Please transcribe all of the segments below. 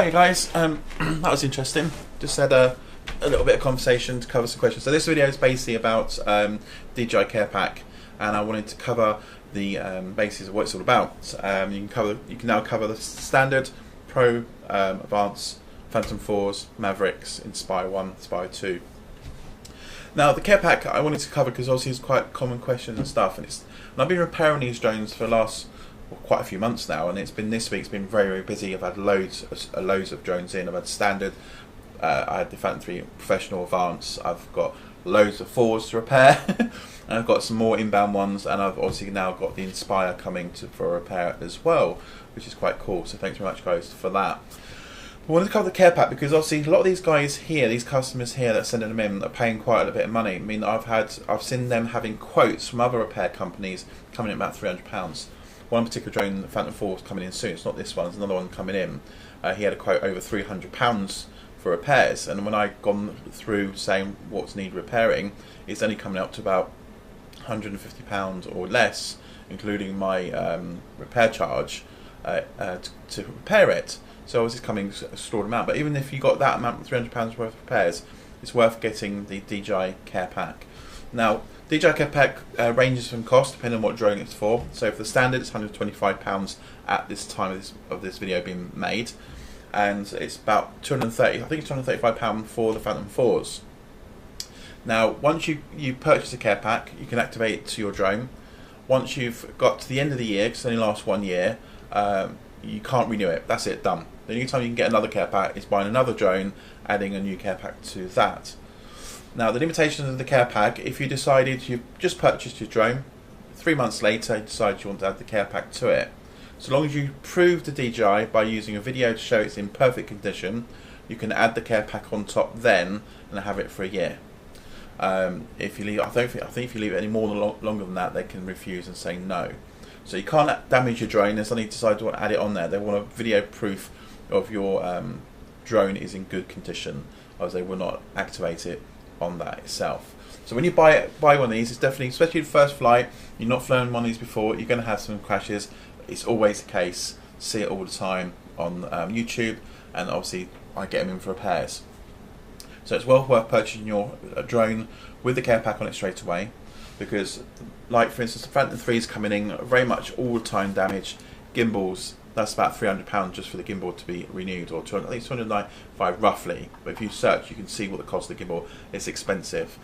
Hi guys, that was interesting. Just had a little bit of conversation to cover some questions. So this video is basically about DJI Care Pack, and I wanted to cover the basis of what it's all about. You can now cover the standard, Pro, Advanced, Phantom 4s, Mavericks, Inspire1, Inspire2. Now the Care Pack I wanted to cover because obviously it's quite common questions and stuff, and I've been repairing these drones for the last quite a few months now, and this week's been very busy. I've had loads of drones in. I've had standard, I had the Phantom 3 Professional Advance, I've got loads of 4s to repair and I've got some more inbound ones, and I've obviously now got the Inspire coming for repair as well, which is quite cool, so thanks very much guys for that. I wanted to cover the Care Pack because obviously a lot of these guys here, these customers here that are sending them in, are paying quite a bit of money. I mean, I've seen them having quotes from other repair companies coming in about £300. One particular drone, the Phantom 4, is coming in soon. It's not this one, there's another one coming in. He had a quote over £300 for repairs, and when I've gone through saying what's need repairing, it's only coming up to about £150 or less, including my repair charge to repair it. So obviously it's coming a stored amount, but even if you got that amount, £300 worth of repairs, it's worth getting the DJI Care Pack. Now, DJI Care Pack ranges from cost depending on what drone it's for. So for the standard, it's £125 at this time of this video being made, and it's about £230. I think it's £235 for the Phantom 4s. Now, once you purchase a Care Pack, you can activate it to your drone. Once you've got to the end of the year, because it only lasts 1 year, you can't renew it. That's it, done. The only time you can get another Care Pack is buying another drone, adding a new Care Pack to that. Now, the limitations of the Care Pack, if you decided you've just purchased your drone, 3 months later you decide you want to add the Care Pack to it. So long as you prove to DJI by using a video to show it's in perfect condition, you can add the Care Pack on top then and have it for a year. If you leave, I think if you leave it any more than longer than that, they can refuse and say no. So you can't damage your drone unless they decide to want to add it on there. They want a video proof of your drone is in good condition, otherwise they will not activate it on that itself. So when you buy one of these, it's definitely, especially the first flight, you're not flown one of these before, you're going to have some crashes. It's always the case. See it all the time on YouTube, and obviously I get them in for repairs. So it's well worth purchasing your drone with the Care Pack on it straight away, because like for instance the Phantom 3 is coming in very much all the time damaged. Gimbals, that's about £300 just for the gimbal to be renewed, or I think it's £295 roughly, but if you search you can see what the cost of the gimbal is. Expensive.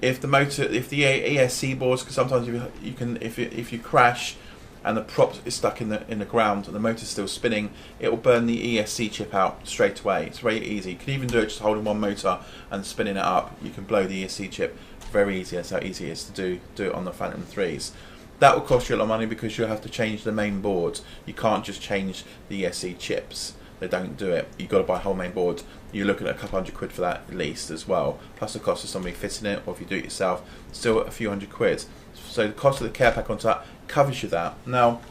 If the ESC boards, because sometimes if you crash and the prop is stuck in the ground and the motor's still spinning, it will burn the ESC chip out straight away. It's very easy. You can even do it just holding one motor and spinning it up. You can blow the ESC chip very easy. That's how easy it is to do it on the Phantom 3s. That will cost you a lot of money because you'll have to change the main board. You can't just change the ESC chips. They don't do it. You've got to buy a whole main board. You're looking at a couple £100 for that at least as well. Plus the cost of somebody fitting it, or if you do it yourself, still a few £100. So the cost of the Care Pack on top covers you that. Now,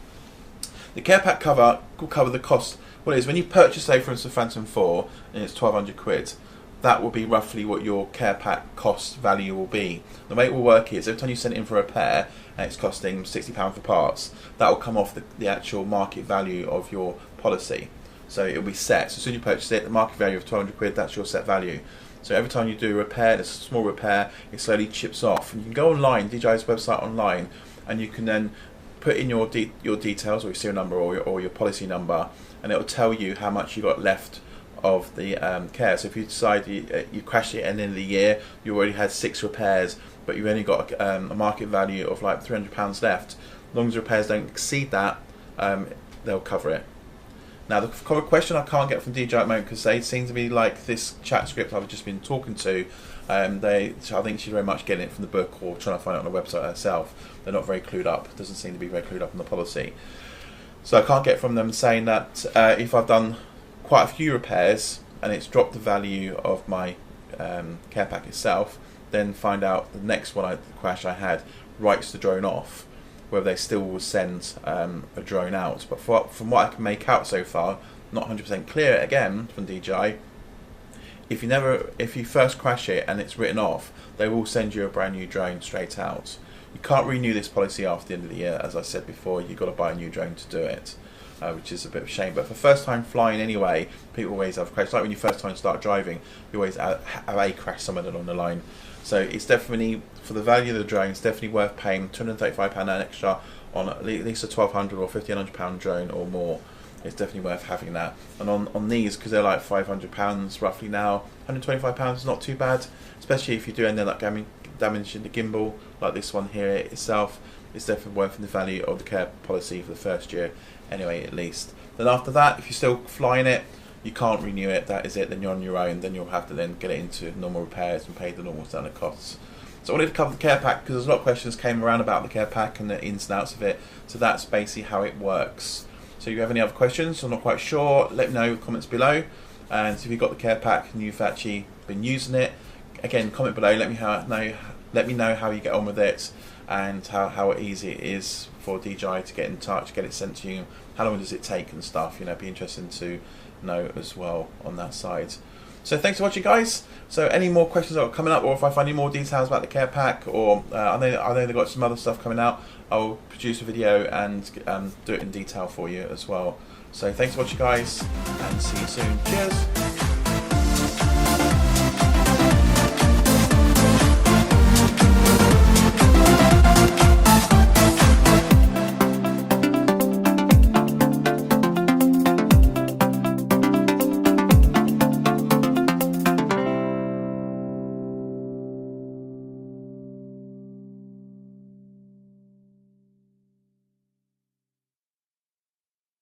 the Care Pack will cover the cost. What it is, when you purchase, say for instance, the Phantom 4 and it's £1,200, that will be roughly what your Care Pack cost value will be. The way it will work is every time you send it in for a repair and it's costing £60 for parts, that will come off the actual market value of your policy. So it will be set. So as soon as you purchase it, the market value of £1,200, that's your set value. So every time you do a repair, there's a small repair, it slowly chips off. And you can go online, DJI's website online, and you can then put in your details, or your serial number, or your policy number, and it will tell you how much you got left of the care. So if you decide you crashed it at the end of the year, you already had 6 repairs, but you've only got a market value of like £300 left, as long as the repairs don't exceed that, they'll cover it. Now the question I can't get from DJI at the moment, because they seem to be like this chat script I've just been talking to, I think she's very much getting it from the book or trying to find it on the website herself. They're not very clued up. Doesn't seem to be very clued up on the policy. So I can't get from them saying that if I've done quite a few repairs and it's dropped the value of my Care Pack itself, then find out the next crash I had writes the drone off, whether they still will send a drone out. But from what I can make out so far, not 100% clear again from DJI, if you first crash it and it's written off, they will send you a brand new drone straight out. You can't renew this policy after the end of the year. As I said before, you've got to buy a new drone to do it. which is a bit of a shame. But for first time flying anyway, people always have crashes. Like when you first time start driving, you always have a crash somewhere along the line. So it's definitely, for the value of the drone, it's definitely worth paying £235 an extra on at least a £1,200 or £1,500 drone or more. It's definitely worth having that. And on these, because they're like £500 roughly now, £125 is not too bad, especially if you do end up damaging the gimbal like this one here itself. It's definitely worth the value of the care policy for the first year anyway, at least. Then after that, if you're still flying it, you can't renew it, that is it, then you're on your own. Then you'll have to then get it into normal repairs and pay the normal standard costs. So I wanted to cover the care pack because there's a lot of questions came around about the care pack and the ins and outs of it. So that's basically how it works. So if you have any other questions or not quite sure, let me know in the comments below. And if you've got the care pack and you've actually been using it, again, comment below, let me know how you get on with it and how easy it is for DJI to get in touch, get it sent to you, how long does it take and stuff. It'd be interesting to know as well on that side. So thanks for watching, guys. So any more questions that are coming up, or if I find any more details about the care pack, or I know they've got some other stuff coming out, I'll produce a video and do it in detail for you as well. So thanks for watching, guys, and see you soon. Cheers.